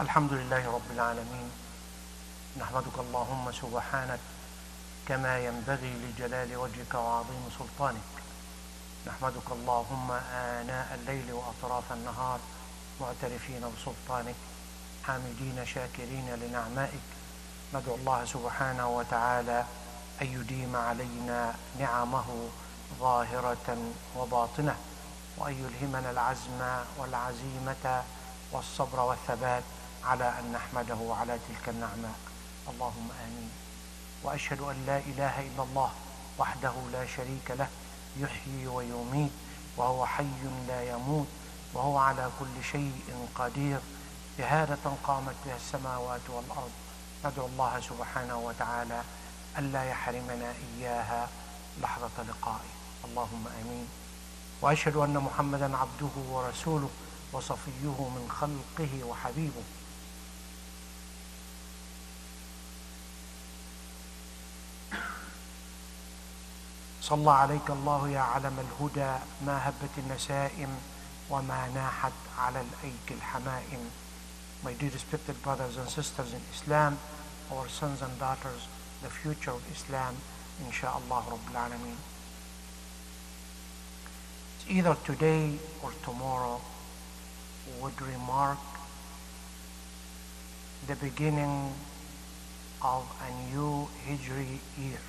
الحمد لله رب العالمين. نحمدك اللهم سبحانك كما ينبغي لجلال وجهك وعظيم سلطانك. نحمدك اللهم آناء الليل وأطراف النهار معترفين بسلطانك حامدين شاكرين لنعمائك. ندعو الله سبحانه وتعالى أن يديم علينا نعمه ظاهرة وباطنة، وأن يلهمنا العزم والعزيمة والصبر والثبات على أن نحمده على تلك النعماء. اللهم آمين. وأشهد أن لا إله إلا الله وحده لا شريك له، يحيي ويميت وهو حي لا يموت وهو على كل شيء قدير. شهادة قامت بها السماوات والأرض. ندعو الله سبحانه وتعالى ألا يحرمنا إياها لحظة لقائه. اللهم آمين. وأشهد أن محمدا عبده ورسوله وصفيه من خلقه وحبيبه. صلى عليك الله يا علم الهدى، ما هبت النسائم وما ناحت على الأيك الحمائم. My dear respected brothers and sisters in Islam, our sons and daughters, the future of Islam, insha'Allah Rabbil Alameen. It's either today or tomorrow would remark the beginning of a new Hijri year,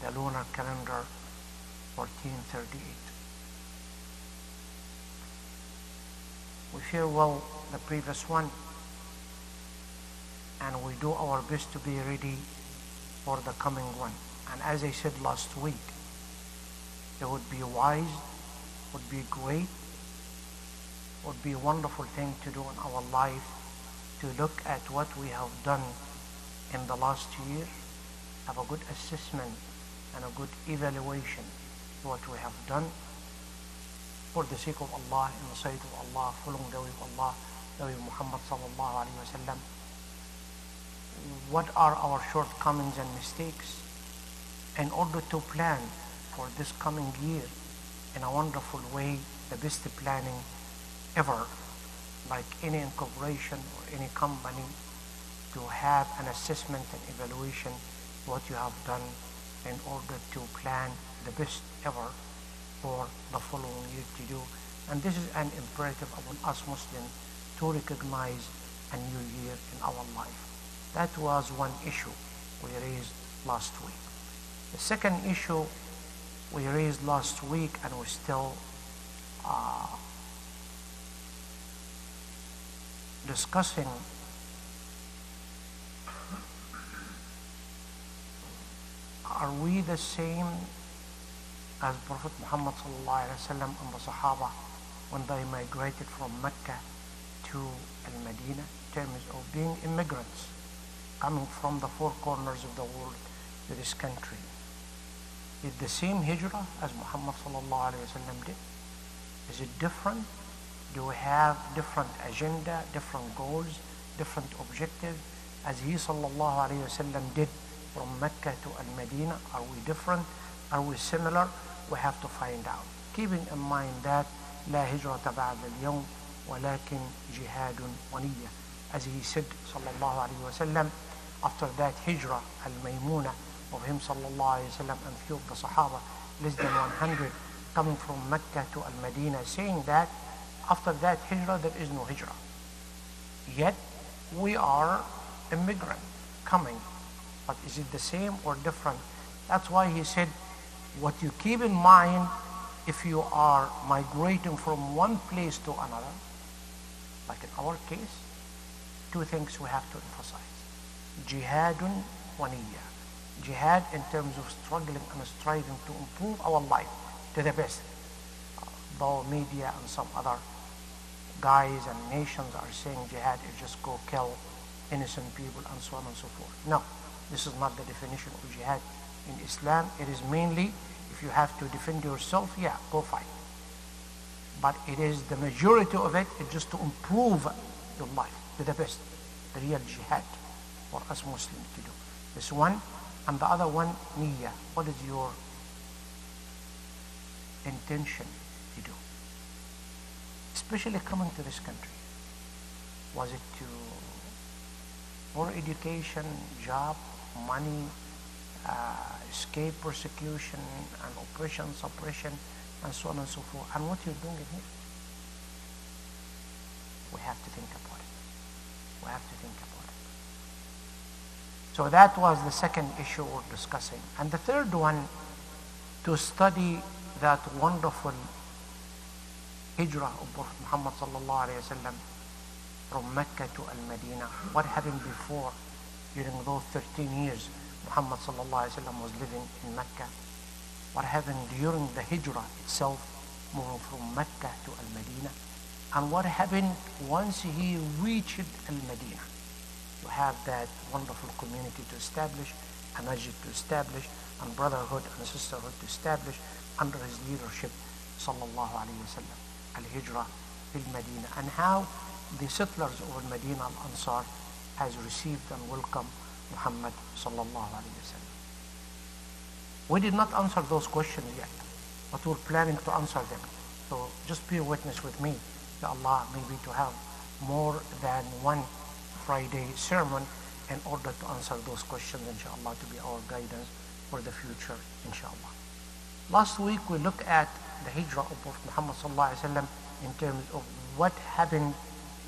the lunar calendar 1438. We farewell the previous one, and we do our best to be ready for the coming one. And as I said last week, it would be wise, would be great, would be a wonderful thing to do in our life, to look at what we have done in the last year, have a good assessment and a good evaluation of what we have done for the sake of Allah, in the sight of Allah, following the way of Allah, the way of Muhammad sallallahu alaihi wasallam. What are our shortcomings and mistakes, in order to plan for this coming year in a wonderful way, the best planning ever, like any incorporation or any company, to have an assessment and evaluation of what you have done in order to plan the best ever for the following year to do. And this is an imperative upon us Muslims to recognize a new year in our life. That was one issue we raised last week. The second issue we raised last week, and we're still discussing, are we the same as Prophet Muhammad sallallahu alaihi wasallam and the Sahaba when they migrated from Mecca to Al-Madinah, in terms of being immigrants coming from the four corners of the world to this country? Is the same hijrah as Muhammad sallallahu alaihi wasallam did? Is it different? Do we have different agenda, different goals, different objectives as he sallallahu alaihi wasallam did from Mecca to Al-Madinah? Are we different? Are we similar? We have to find out, keeping in mind that لا هجرة بعد اليوم ولكن جهاد ونية, as he said sallallahu alaihi wasallam after that hijrah al-Maymuna of him sallallahu alaihi wasallam and few of the Sahaba, less than 100, coming from Mecca to Al-Madinah, saying that after that hijrah there is no hijrah. Yet we are immigrant coming, but is it the same or different? That's why he said, what you keep in mind if you are migrating from one place to another, like in our case, two things we have to emphasize: jihadun wa niyyah. Jihad in terms of struggling and striving to improve our life to the best. Though media and some other guys and nations are saying jihad is just go kill innocent people and so on and so forth. No, this is not the definition of jihad in Islam. It is mainly, if you have to defend yourself, yeah, go fight. But it is, the majority of it is just to improve your life to the best. The real jihad for us Muslims to do. This one, and the other one, niyyah. What is your intention to do? Especially coming to this country. Was it to more education, job, money, escape persecution and oppression, suppression, and so on and so forth? And what you're doing here? We have to think about it. We have to think about it. So that was the second issue we're discussing. And the third one, to study that wonderful Hijrah of Prophet Muhammad sallallahu alayhi wa sallam from Mecca to Al-Madinah. What happened before, during those 13 years Muhammad sallallahu alayhi wa sallam was living in Mecca? What happened during the Hijrah itself, moving from Mecca to Al-Madinah? And what happened once he reached Al-Madinah? To have that wonderful community to establish, a masjid to establish, and brotherhood and sisterhood to establish under his leadership sallallahu alayhi wa sallam. Al-Hijrah fil Medina, and how the settlers of Medina, Al-Ansar, has received and welcomed Muhammad sallallahu alayhi wa sallam. We did not answer those questions yet, but we're planning to answer them. So just be a witness with me, Ya Allah, maybe to have more than one Friday sermon in order to answer those questions, inshallah, to be our guidance for the future, inshallah. Last week we looked at the Hijrah of Prophet Muhammad sallallahu alaihi wasallam in terms of what happened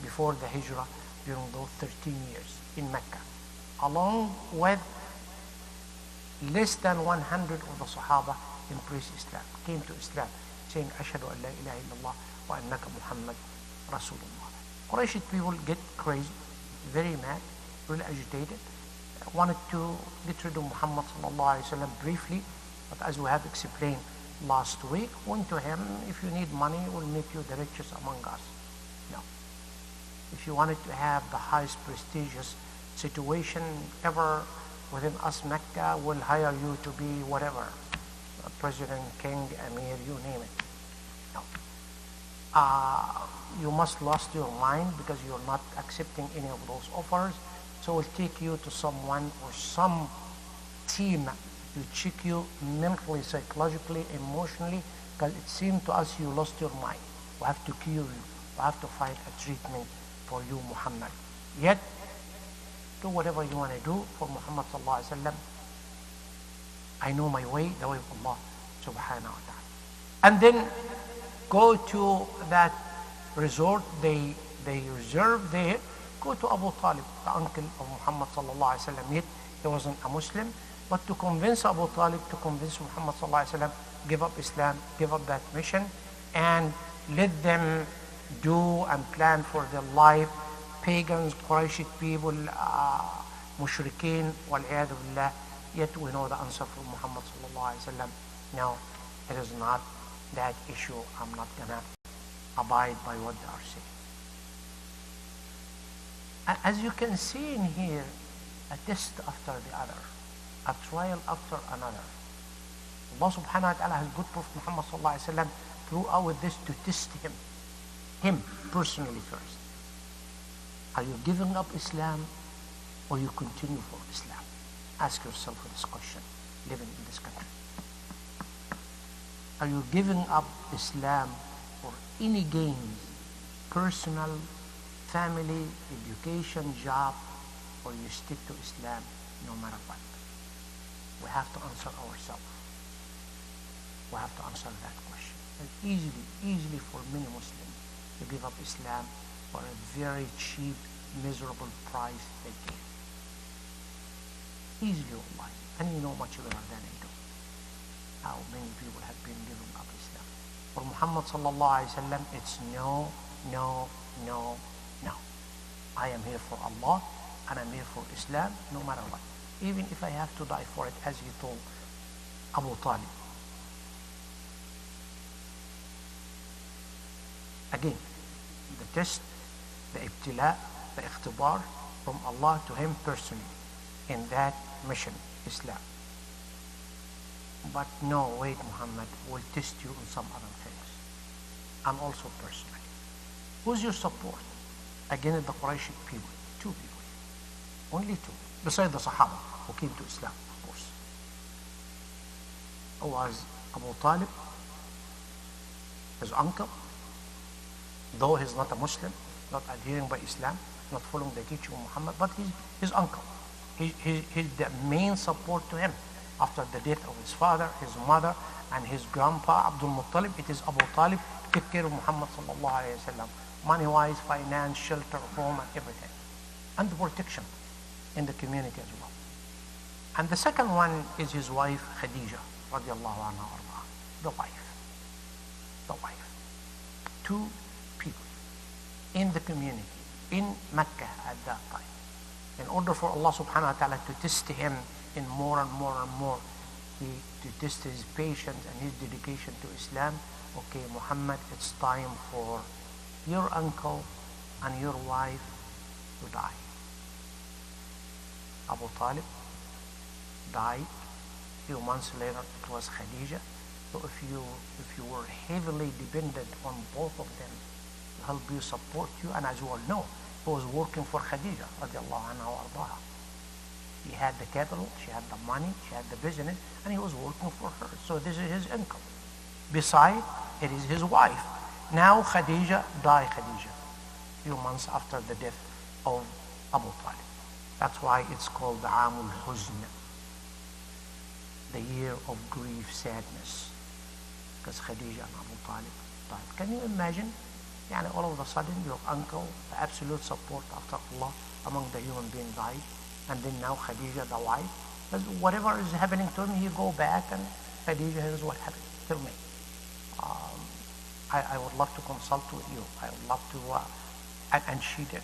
before the Hijrah during those 13 years in Mecca, along with less than 100 of the Sahaba embraced Islam, came to Islam, saying, Ashhadu an la ilaha illallah wa annaka Muhammad Rasulullah. Quraysh people get crazy, very mad, really agitated, wanted to get rid of Muhammad sallallahu alaihi wasallam briefly, but as we have explained last week, went to him, if you need money, we'll make you the richest among us. No. If you wanted to have the highest prestigious situation ever within us, Mecca, we'll hire you to be whatever, president, king, emir, you name it. No. You must lost your mind because you're not accepting any of those offers. So we'll take you to someone or some team to check you mentally, psychologically, emotionally, because it seemed to us you lost your mind. We have to cure you. We have to find a treatment for you, Muhammad. Yet, do whatever you want to do for Muhammad sallallahu alaihi wasallam. I know my way, the way of Allah subhanahu wa ta'ala. And then go to that resort they reserved there. Go to Abu Talib, the uncle of Muhammad sallallahu alaihi wasallam. Yet he wasn't a Muslim, but to convince Abu Talib, to convince Muhammad sallallahu alaihi wasallam, give up Islam, give up that mission, and let them do and plan for their life. Pagans, Quraysh people, mushrikeen, wal-iyadu billah. Yet we know the answer from Muhammad sallallahu alaihi wasallam. No, it is not that issue. I'm not gonna abide by what they are saying. As you can see in here, a test after the other, a trial after another. Allah subhanahu wa ta'ala has put Prophet Muhammad sallallahu alaihi wasallam throughout this to test him personally first. Are you giving up Islam or you continue for Islam? Ask yourself this question, living in this country. Are you giving up Islam for any gains, personal, family, education, job, or you stick to Islam no matter what? We have to answer ourselves. We have to answer that question. It's easily for many Muslims to give up Islam for a very cheap, miserable price they give. Easily, wallahi. And you know much better than I do how many people have been giving up Islam. For Muhammad sallallahu alaihi wasallam, it's no, no, no, no. I am here for Allah and I'm here for Islam no matter what. Even if I have to die for it, as he told Abu Talib. Again, the test, the ibtila, the ikhtibar from Allah to him personally in that mission, Islam. But no, wait, Muhammad, we'll test you on some other things. And also personally. Who's your support? Again, the Quraysh people. Two people. Only two. Besides the Sahaba who came to Islam, of course. Was Abu Talib, his uncle, though he's not a Muslim, not adhering by Islam, not following the teaching of Muhammad, but his uncle. He's the main support to him. After the death of his father, his mother, and his grandpa, Abdul Muttalib, it is Abu Talib took care of Muhammad sallallahu alayhi wa sallam. Money-wise, finance, shelter, home, and everything. And the protection in the community as well. And the second one is his wife, Khadija, radiallahu anha arda. The wife. The wife. Two people in the community, in Mecca at that time. In order for Allah subhanahu wa ta'ala to test him in more and more and more, to test his patience and his dedication to Islam. Okay, Muhammad, it's time for your uncle and your wife to die. Abu Talib died. A few months later, it was Khadija. So if you were heavily dependent on both of them to help you, support you, and as you all know, he was working for Khadija radiallahu anha wa ardaha. He had the capital, she had the money, she had the business, and he was working for her. So this is his income. Besides, it is his wife. Now Khadija died, a few months after the death of Abu Talib. That's why it's called the Amul Huzn, the year of grief, sadness, because Khadija and Abu Talib died. Can you imagine? Yani all of a sudden your uncle, the absolute support after Allah among the human beings, died, and then now Khadija, the wife, because whatever is happening to him, he go back and Khadija is what happened to me. I would love to consult with you. I would love to, and she did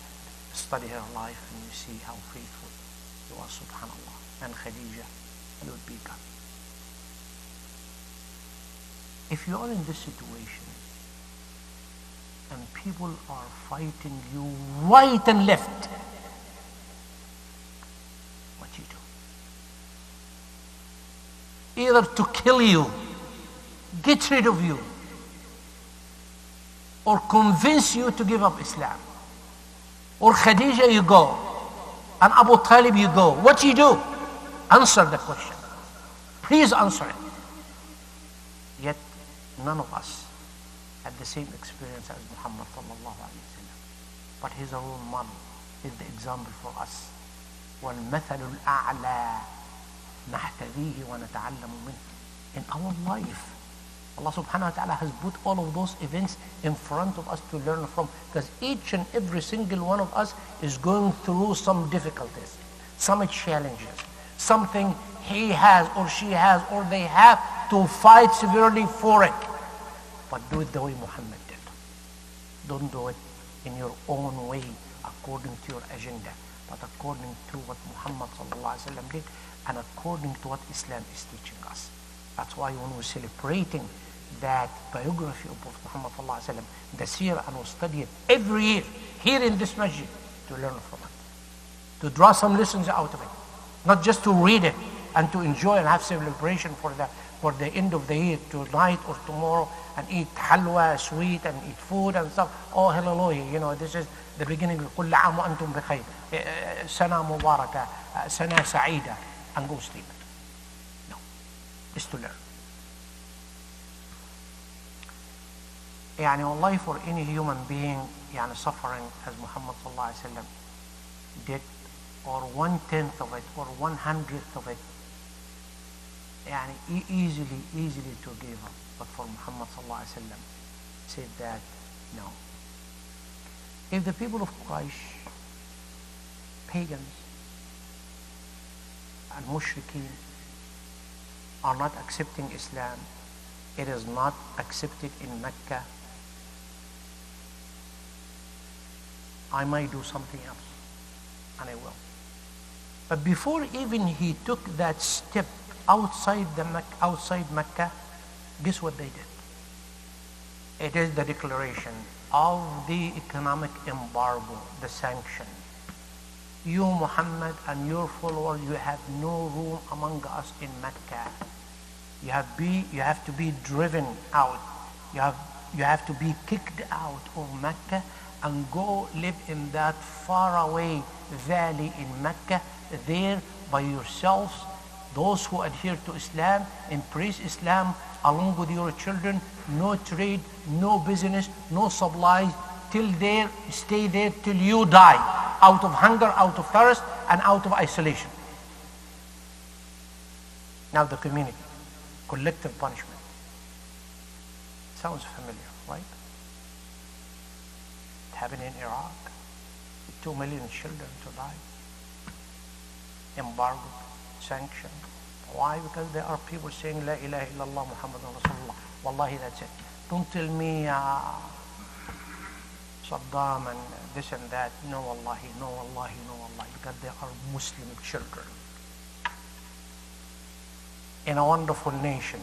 study her life, and you see how faithful she was, subhanallah. And Khadija, it would be God. If you are in this situation, and people are fighting you right and left, what you do? Either to kill you, get rid of you, or convince you to give up Islam. Or Khadija, you go, and Abu Talib, you go. What you do? Answer the question. Please answer it. Yet none of us had the same experience as Muhammad sallallahu alaihi wasallam. But his role model is the example for us. وَالْمَثَلُ الْأَعْلَى نَحْتَذِيهِ وَنَتَعَلَّمُ مِنْهِ. In our life, Allah subhanahu wa ta'ala has put all of those events in front of us to learn from, because each and every single one of us is going through some difficulties, some challenges, something he has or she has or they have to fight severely for it. But do it the way Muhammad did. Don't do it in your own way, according to your agenda, but according to what Muhammad sallallahu alaihi wasallam did, and according to what Islam is teaching us. That's why when we're celebrating that biography of Prophet Muhammad sallallahu alaihi wasallam, the seerah, and we study it every year here in this masjid to learn from it, to draw some lessons out of it, not just to read it and to enjoy and have celebration for the end of the year, tonight or tomorrow, and eat halwa, sweet, and eat food and stuff. Oh, hallelujah, this is the beginning of كل عام وأنتم بخير, سنة مباركة, سنة سعيدة, and go sleep. No, it's to learn. يعني والله, for any human being يعني suffering as Muhammad sallallahu alaihi wasallam did, or 1/10 of it or 1/100th of it, يعني easily to give up. But for Muhammad sallallahu alaihi wasallam said that no. If the people of Quraysh, pagans and mushrikeen, are not accepting Islam, it is not accepted in Mecca, I might do something else, and I will. But before even he took that step outside Mecca, guess what they did? It is the declaration of the economic embargo, the sanction. You, Muhammad, and your followers, you have no room among us in Mecca. You have to be driven out. You have to be kicked out of Mecca and go live in that faraway valley in Mecca, there by yourselves, those who adhere to Islam, embrace Islam along with your children, no trade, no business, no supplies, stay there till you die, out of hunger, out of thirst, and out of isolation. Now the community, collective punishment. Sounds familiar, right? It happened in Iraq. 2 million children to die. Embargo, sanction. Why? Because there are people saying, La ilaha illallah Muhammadun Rasulullah. Wallahi, that's it. Don't tell me Saddam and this and that. No, wallahi, no, wallahi, no, wallahi. Because they are Muslim children. In a wonderful nation,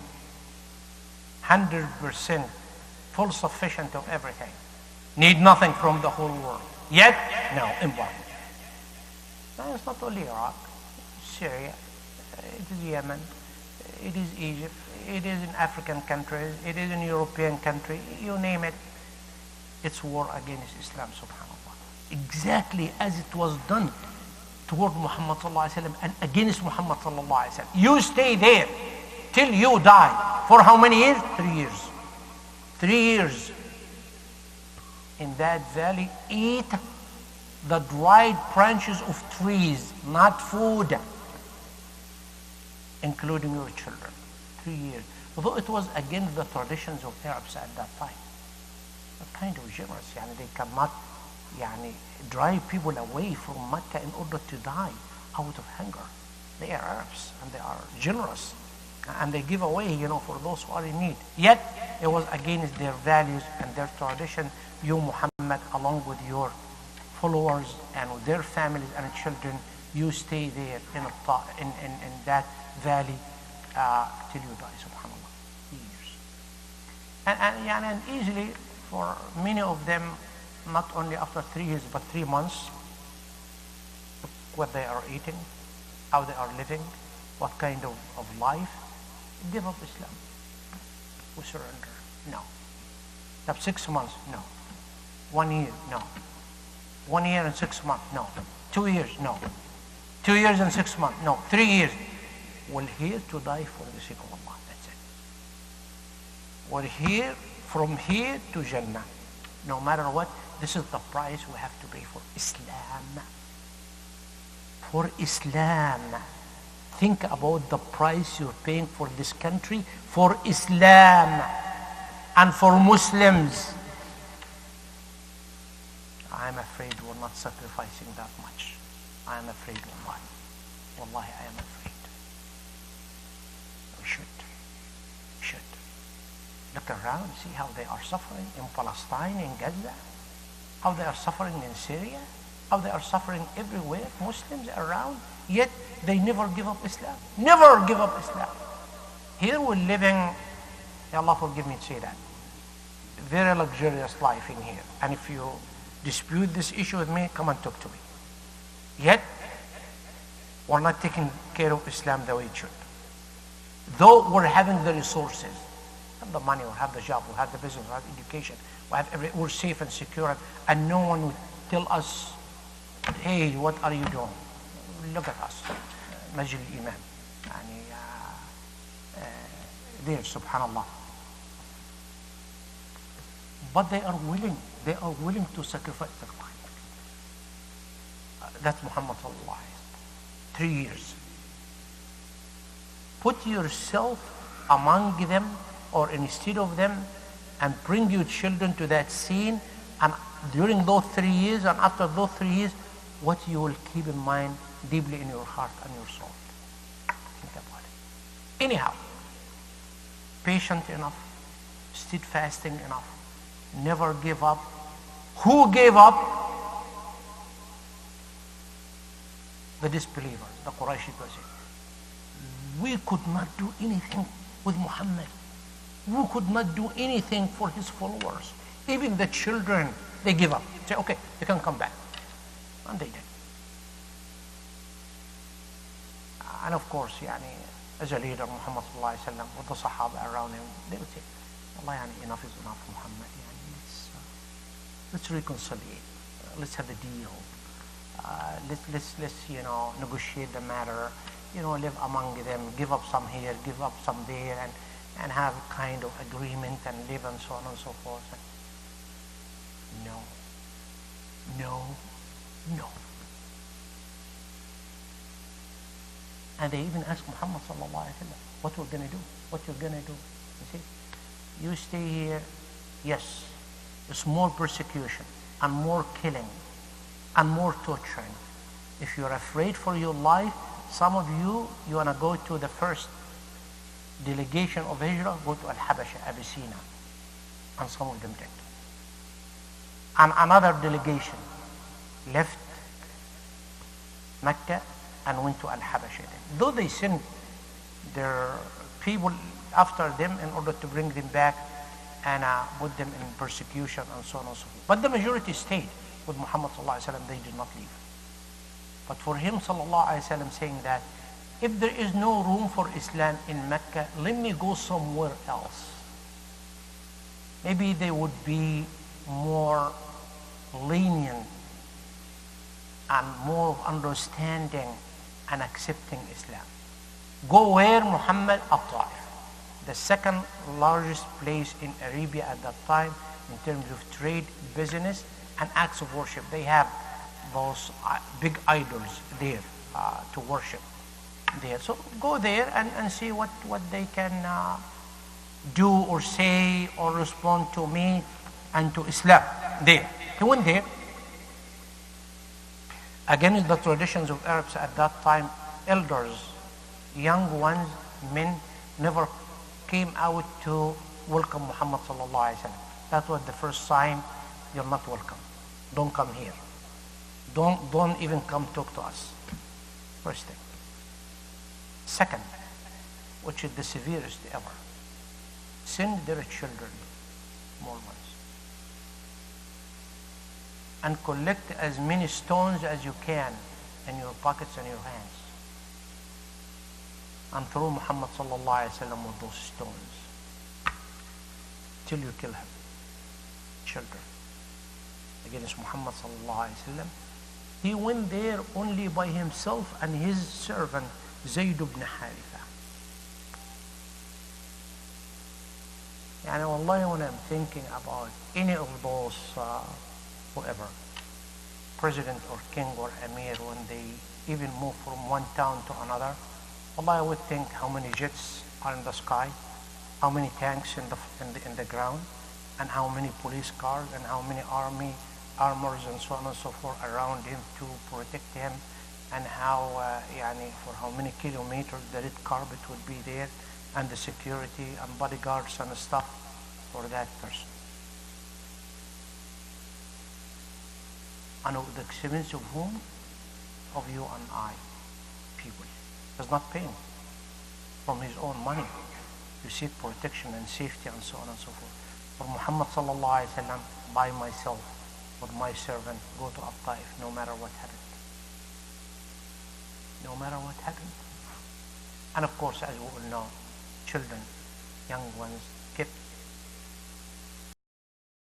100% full sufficient of everything. Need nothing from the whole world. Yet, no, embargo. No, it's not only Iraq, Syria, it is Yemen, it is Egypt, it is in African countries, it is in European countries, you name it. It's war against Islam, subhanAllah. Exactly as it was done toward Muhammad sallallahu alaihi wasallam and against Muhammad sallallahu alaihi wasallam. You stay there till you die. For how many years? 3 years. 3 years. In that valley, eat the dried branches of trees, not food, including your children. 3 years. Although it was against the traditions of Arabs at that time. But kind of generous. They cannot drive people away from Mecca in order to die out of hunger. They are Arabs and they are generous. And they give away, for those who are in need. Yet, it was against their values and their tradition. You, Muhammad, along with your followers and with their families and children, you stay there in that valley till you die, subhanAllah. Years. And easily, for many of them, not only after 3 years, but 3 months, what they are eating, how they are living, what kind of life, give up Islam. We surrender. No. Have 6 months? No. 1 year? No. 1 year and 6 months? No. 2 years? No. 2 years and 6 months? No. 3 years? We're here to die for the sake of Allah. That's it. We're here, from here to Jannah. No matter what, this is the price we have to pay for Islam. For Islam. Think about the price you're paying for this country, for Islam, and for Muslims. I'm afraid we're not sacrificing that much. I am afraid, wallahi. Wallahi, I am afraid. We should. Look around, see how they are suffering in Palestine, in Gaza, how they are suffering in Syria, how they are suffering everywhere, Muslims around, yet they never give up Islam. Never give up Islam. Here we're living, may Allah forgive me to say that, very luxurious life in here. And if you dispute this issue with me, come and talk to me. Yet, we're not taking care of Islam the way it should. Though we're having the resources, have the money, or have the job, or have the business, or have education, we're safe and secure, and no one would tell us, hey, what are you doing? Look at us, Masjid Al-Iman, there, subhanallah. But they are willing to sacrifice their life. That's Muhammad sallallahu alaihi wasallam. 3 years. Put yourself among them or instead of them, and bring your children to that scene, and during those 3 years and after those 3 years, what you will keep in mind deeply in your heart and your soul. Think about it. Anyhow, patient enough, steadfasting enough, never give up. Who gave up? The disbelievers, the Qurayshi person. We could not do anything with Muhammad. We could not do anything for his followers. Even the children, they give up. Say, okay, you can come back. And they did. And of course, as a leader, Muhammad sallallahu alaihi wasallam, with the Sahaba around him, they would say, Allah, enough is enough, Muhammad. Let's reconcile. Let's have a deal. Let's negotiate the matter. Live among them, give up some here, give up some there, and have kind of agreement and live and so on and so forth. No. No, no. And they even asked Muhammad sallallahu alaihi wasallam, what we're going to do? What you're going to do? You see, you stay here, yes, it's more persecution and more killing and more torturing. If you're afraid for your life, some of you want to go to the first delegation of Hijrah, go to Al-Habasha, Abyssinia, and some of them did. And another delegation left Mecca and went to Al-Habasha. Though they sent their people after them in order to bring them back and put them in persecution and so on and so forth. But the majority stayed with Muhammad sallallahu alaihi wasallam. They did not leave. But for him sallallahu alaihi wasallam saying that if there is no room for Islam in Mecca, let me go somewhere else. Maybe they would be more lenient and more understanding and accepting Islam. Go where? Muhammad al-Ta'if, the second largest place in Arabia at that time in terms of trade, business, and acts of worship. They have those big idols there to worship there. So go there and see what they can do or say or respond to me and to Islam there. He went there. Against the traditions of Arabs at that time, elders, young ones, men, never came out to welcome Muhammad sallallahu alaihi wasallam. That was the first sign, you're not welcome. Don't come here. Don't even come talk to us. First thing. Second, which is the severest ever, send their children, small ones, and collect as many stones as you can in your pockets and your hands, and throw Muhammad sallallahu alaihi wasallam with those stones till you kill him. Children against Muhammad sallallahu alaihi wasallam. He went there only by himself and his servant Zayd ibn Haritha. Yani wallahi, when I'm thinking about any of those whoever, president or king or emir, when they even move from one town to another, wallahi, I would think how many jets are in the sky, how many tanks in the ground, and how many police cars and how many armors and so on and so forth around him to protect him, and how for how many kilometers the red carpet would be there, and the security and bodyguards and stuff for that person. And at the expense of whom? Of you and I, people. He's not paying from his own money to seek protection and safety and so on and so forth. For Muhammad sallallahu alaihi wasallam, by myself, with my servant, go to Al-Ta'if, no matter what happened. No matter what happened. And of course, as we all know, children, young ones, kept